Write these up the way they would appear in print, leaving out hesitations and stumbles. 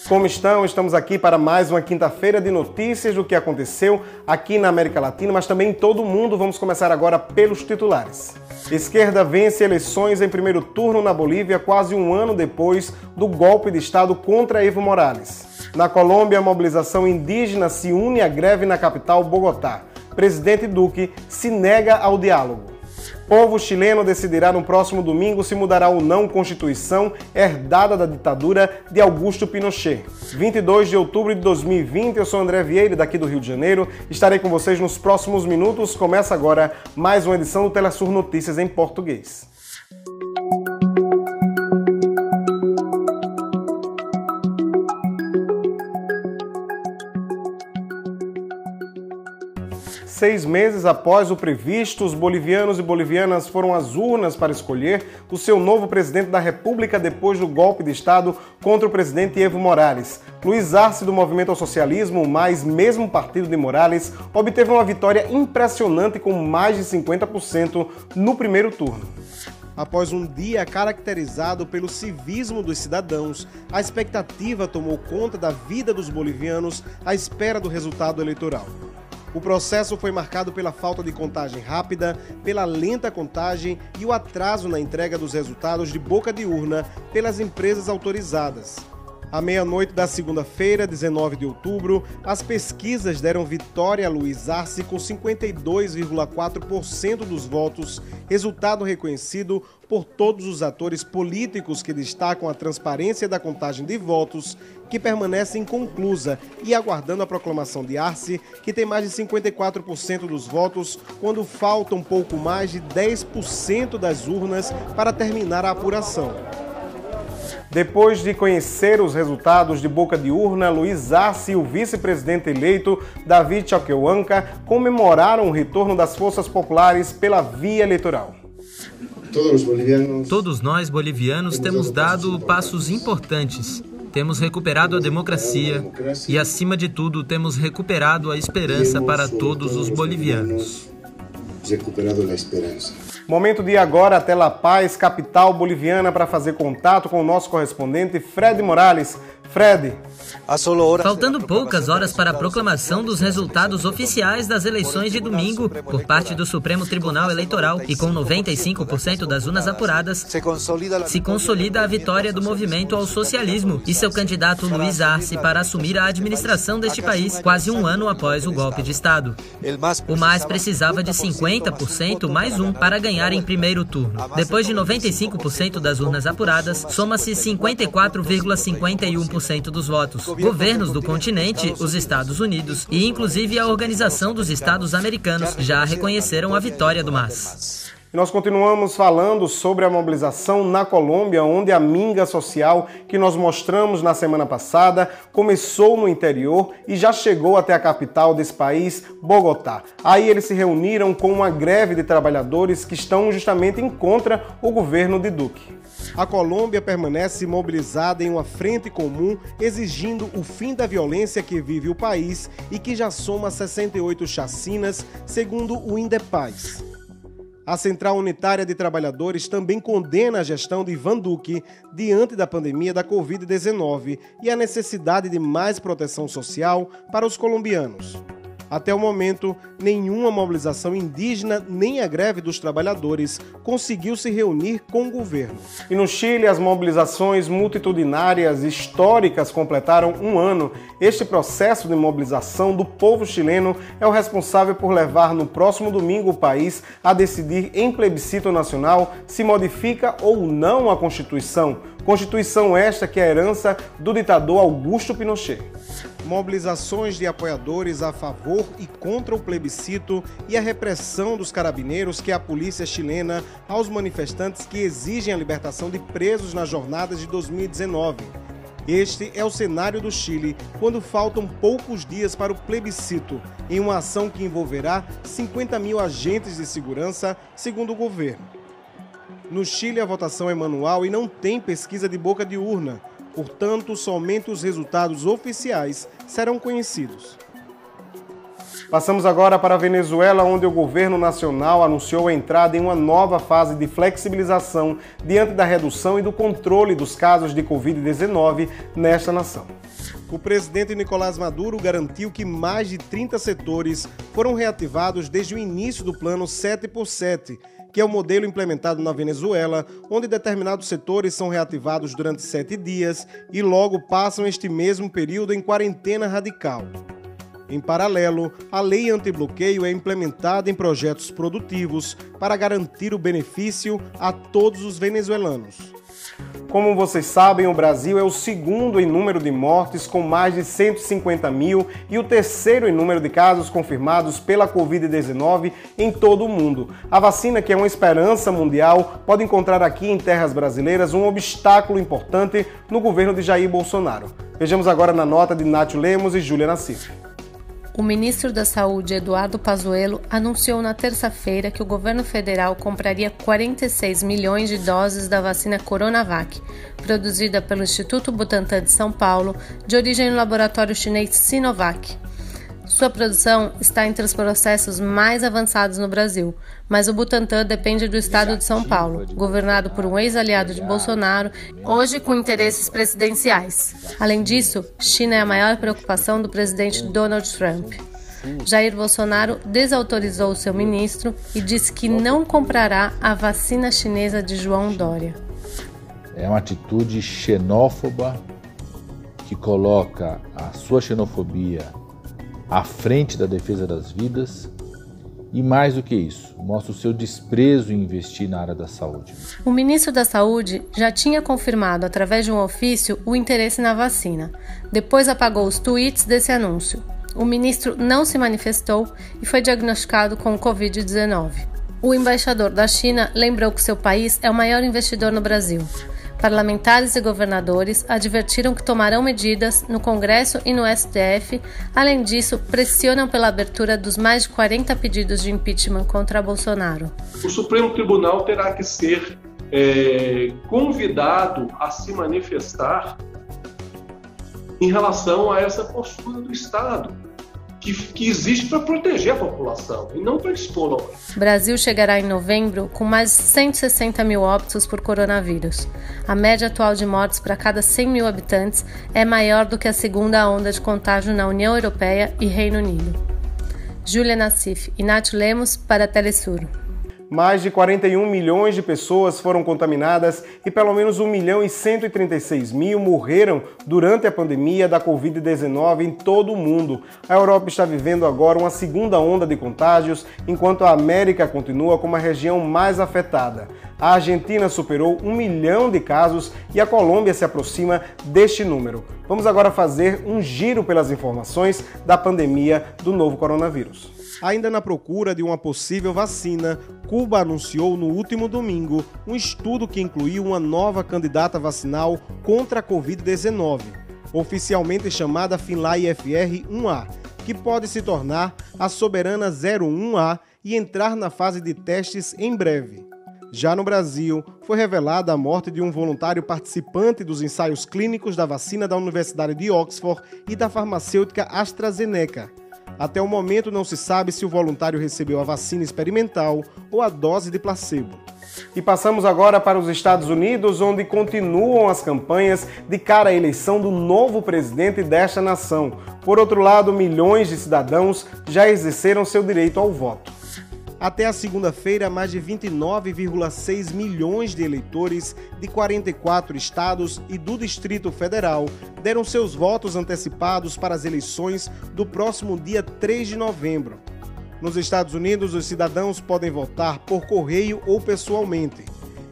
Como estão? Estamos aqui para mais uma quinta-feira de notícias do que aconteceu aqui na América Latina, mas também em todo o mundo. Vamos começar agora pelos titulares. Esquerda vence eleições em primeiro turno na Bolívia quase um ano depois do golpe de Estado contra Evo Morales. Na Colômbia, a mobilização indígena se une à greve na capital, Bogotá. Presidente Duque se nega ao diálogo. Povo chileno decidirá no próximo domingo se mudará ou não Constituição herdada da ditadura de Augusto Pinochet. 22 de outubro de 2020, eu sou André Vieira, daqui do Rio de Janeiro. Estarei com vocês nos próximos minutos. Começa agora mais uma edição do Telesur Notícias em português. Seis meses após o previsto, os bolivianos e bolivianas foram às urnas para escolher o seu novo presidente da República depois do golpe de Estado contra o presidente Evo Morales. Luiz Arce, do Movimento ao Socialismo, o mais mesmo partido de Morales, obteve uma vitória impressionante com mais de 50% no primeiro turno. Após um dia caracterizado pelo civismo dos cidadãos, a expectativa tomou conta da vida dos bolivianos à espera do resultado eleitoral. O processo foi marcado pela falta de contagem rápida, pela lenta contagem e o atraso na entrega dos resultados de boca de urna pelas empresas autorizadas. À meia-noite da segunda-feira, 19 de outubro, as pesquisas deram vitória a Luiz Arce com 52,4% dos votos, resultado reconhecido por todos os atores políticos que destacam a transparência da contagem de votos, que permanece inconclusa e aguardando a proclamação de Arce, que tem mais de 54% dos votos, quando falta um pouco mais de 10% das urnas para terminar a apuração. Depois de conhecer os resultados de boca de urna, Luiz Arce e o vice-presidente eleito, David Choquehuanca, comemoraram o retorno das forças populares pela via eleitoral. Todos nós, bolivianos, temos dado passos importantes. Temos recuperado a democracia e, acima de tudo, temos recuperado a esperança para todos os bolivianos. Momento de ir agora até La Paz, capital boliviana, para fazer contato com o nosso correspondente Fred Morales. Fred. Faltando poucas horas para a proclamação dos resultados oficiais das eleições de domingo por parte do Supremo Tribunal Eleitoral e com 95% das urnas apuradas, se consolida a vitória do movimento ao socialismo e seu candidato Luiz Arce para assumir a administração deste país quase um ano após o golpe de Estado. O MAS precisava de 50% mais um para ganhar em primeiro turno. Depois de 95% das urnas apuradas, soma-se 54,51% dos votos. Governos do continente, os Estados Unidos e inclusive a Organização dos Estados Americanos já reconheceram a vitória do MAS. Nós continuamos falando sobre a mobilização na Colômbia, onde a minga social que nós mostramos na semana passada começou no interior e já chegou até a capital desse país, Bogotá. Aí eles se reuniram com uma greve de trabalhadores que estão justamente em contra o governo de Duque. A Colômbia permanece mobilizada em uma frente comum, exigindo o fim da violência que vive o país e que já soma 68 chacinas, segundo o Indepaz. A Central Unitária de Trabalhadores também condena a gestão de Ivan Duque diante da pandemia da Covid-19 e a necessidade de mais proteção social para os colombianos. Até o momento, nenhuma mobilização indígena nem a greve dos trabalhadores conseguiu se reunir com o governo. E no Chile, as mobilizações multitudinárias históricas completaram um ano. Este processo de mobilização do povo chileno é o responsável por levar no próximo domingo o país a decidir em plebiscito nacional se modifica ou não a Constituição. Constituição esta que é a herança do ditador Augusto Pinochet. Mobilizações de apoiadores a favor e contra o plebiscito e a repressão dos carabineiros que a polícia chilena aos manifestantes que exigem a libertação de presos nas jornadas de 2019. Este é o cenário do Chile quando faltam poucos dias para o plebiscito, em uma ação que envolverá 50 mil agentes de segurança, segundo o governo. No Chile, a votação é manual e não tem pesquisa de boca de urna. Portanto, somente os resultados oficiais serão conhecidos. Passamos agora para a Venezuela, onde o governo nacional anunciou a entrada em uma nova fase de flexibilização diante da redução e do controle dos casos de Covid-19 nesta nação. O presidente Nicolás Maduro garantiu que mais de 30 setores foram reativados desde o início do plano 7x7, que é o modelo implementado na Venezuela, onde determinados setores são reativados durante 7 dias e logo passam este mesmo período em quarentena radical. Em paralelo, a lei antibloqueio é implementada em projetos produtivos para garantir o benefício a todos os venezuelanos. Como vocês sabem, o Brasil é o segundo em número de mortes, com mais de 150 mil, e o terceiro em número de casos confirmados pela Covid-19 em todo o mundo. A vacina, que é uma esperança mundial, pode encontrar aqui em terras brasileiras um obstáculo importante no governo de Jair Bolsonaro. Vejamos agora na nota de Nátio Lemos e Júlia Nassif. O ministro da Saúde, Eduardo Pazuello, anunciou na terça-feira que o governo federal compraria 46 milhões de doses da vacina Coronavac, produzida pelo Instituto Butantan de São Paulo, de origem no laboratório chinês Sinovac. Sua produção está entre os processos mais avançados no Brasil, mas o Butantan depende do estado de São Paulo, governado por um ex-aliado de Bolsonaro, hoje com interesses presidenciais. Além disso, China é a maior preocupação do presidente Donald Trump. Jair Bolsonaro desautorizou seu ministro e disse que não comprará a vacina chinesa de João Dória. É uma atitude xenófoba que coloca a sua xenofobia à frente da defesa das vidas e, mais do que isso, mostra o seu desprezo em investir na área da saúde. O ministro da Saúde já tinha confirmado, através de um ofício, o interesse na vacina. Depois apagou os tweets desse anúncio. O ministro não se manifestou e foi diagnosticado com Covid-19. O embaixador da China lembrou que seu país é o maior investidor no Brasil. Parlamentares e governadores advertiram que tomarão medidas no Congresso e no STF. Além disso, pressionam pela abertura dos mais de 40 pedidos de impeachment contra Bolsonaro. O Supremo Tribunal terá que ser convidado a se manifestar em relação a essa postura do Estado, que existe para proteger a população e não para expô-la. O Brasil chegará em novembro com mais de 160 mil óbitos por coronavírus. A média atual de mortes para cada 100 mil habitantes é maior do que a segunda onda de contágio na União Europeia e Reino Unido. Júlia Nassif e Nátio Lemos para a Telesur. Mais de 41 milhões de pessoas foram contaminadas e pelo menos 1.136.000 morreram durante a pandemia da Covid-19 em todo o mundo. A Europa está vivendo agora uma segunda onda de contágios, enquanto a América continua como a região mais afetada. A Argentina superou 1 milhão de casos e a Colômbia se aproxima deste número. Vamos agora fazer um giro pelas informações da pandemia do novo coronavírus. Ainda na procura de uma possível vacina, Cuba anunciou no último domingo um estudo que incluiu uma nova candidata vacinal contra a Covid-19, oficialmente chamada Finlay FR-1A, que pode se tornar a soberana 01A e entrar na fase de testes em breve. Já no Brasil, foi revelada a morte de um voluntário participante dos ensaios clínicos da vacina da Universidade de Oxford e da farmacêutica AstraZeneca. Até o momento não se sabe se o voluntário recebeu a vacina experimental ou a dose de placebo. E passamos agora para os Estados Unidos, onde continuam as campanhas de cara à eleição do novo presidente desta nação. Por outro lado, milhões de cidadãos já exerceram seu direito ao voto. Até a segunda-feira, mais de 29,6 milhões de eleitores de 44 estados e do Distrito Federal deram seus votos antecipados para as eleições do próximo dia 3 de novembro. Nos Estados Unidos, os cidadãos podem votar por correio ou pessoalmente.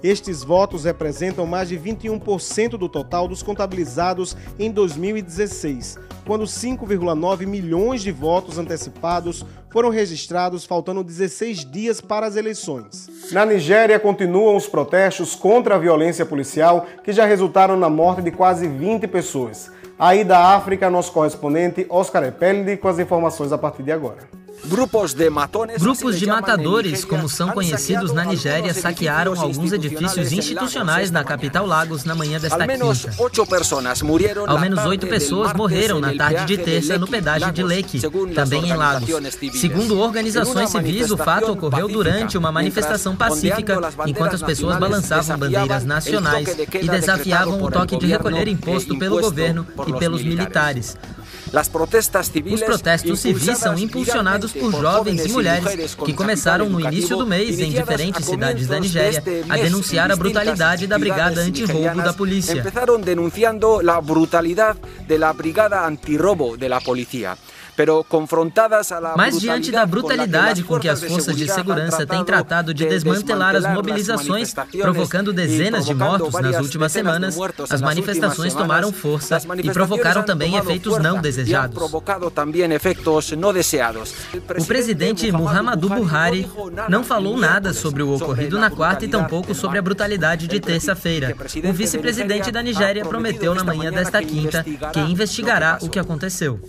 Estes votos representam mais de 21% do total dos contabilizados em 2016, quando 5,9 milhões de votos antecipados foram registrados faltando 16 dias para as eleições. Na Nigéria, continuam os protestos contra a violência policial, que já resultaram na morte de quase 20 pessoas. Aí da África, nosso correspondente Oscar Epelli com as informações a partir de agora. Grupos de matadores, como são conhecidos na Nigéria, saquearam alguns edifícios institucionais na capital Lagos na manhã desta quinta. Ao menos 8 pessoas morreram na tarde de terça no pedágio de Lekki, também em Lagos. Segundo organizações civis, o fato ocorreu durante uma manifestação pacífica, enquanto as pessoas balançavam bandeiras nacionais e desafiavam o toque de recolher imposto pelo governo e pelos militares. Os protestos civis são impulsionados por jovens e mulheres que começaram no início do mês em diferentes cidades da Nigéria a denunciar a brutalidade da brigada anti-roubo da polícia. Mas diante da brutalidade com que as forças de segurança têm tratado de desmantelar as mobilizações, provocando dezenas de mortos nas últimas semanas, as manifestações tomaram força e provocaram também efeitos não desejados. O presidente Muhammadu Buhari não falou nada sobre o ocorrido na quarta e tampouco sobre a brutalidade de terça-feira. O vice-presidente da Nigéria prometeu na manhã desta quinta que investigará o que aconteceu.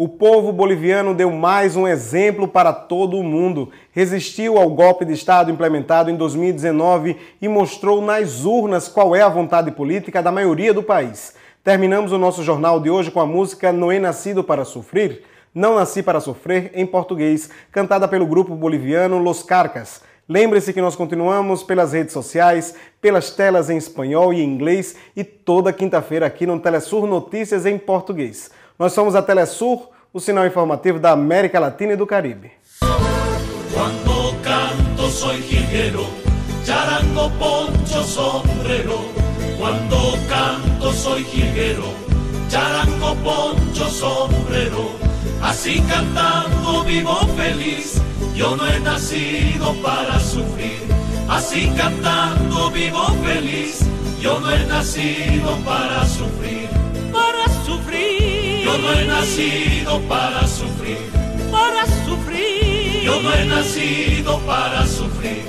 O povo boliviano deu mais um exemplo para todo o mundo. Resistiu ao golpe de Estado implementado em 2019 e mostrou nas urnas qual é a vontade política da maioria do país. Terminamos o nosso jornal de hoje com a música Não He Nacido para Sofrer, Não Nasci para Sofrer, em português, cantada pelo grupo boliviano Los Carcas. Lembre-se que nós continuamos pelas redes sociais, pelas telas em espanhol e inglês e toda quinta-feira aqui no Telesur Notícias em português. Nós somos a Telesur, o sinal informativo da América Latina e do Caribe. Quando canto soy jilguero, charango, poncho, sombrero. Quando canto soy jilguero, charango, poncho, sombrero. Así cantando vivo feliz, yo no he nacido para sufrir. Así cantando vivo feliz, yo no he nacido para sufrir. Para sufrir. Yo no he nacido para sufrir. Para sufrir. Yo no he nacido para sufrir.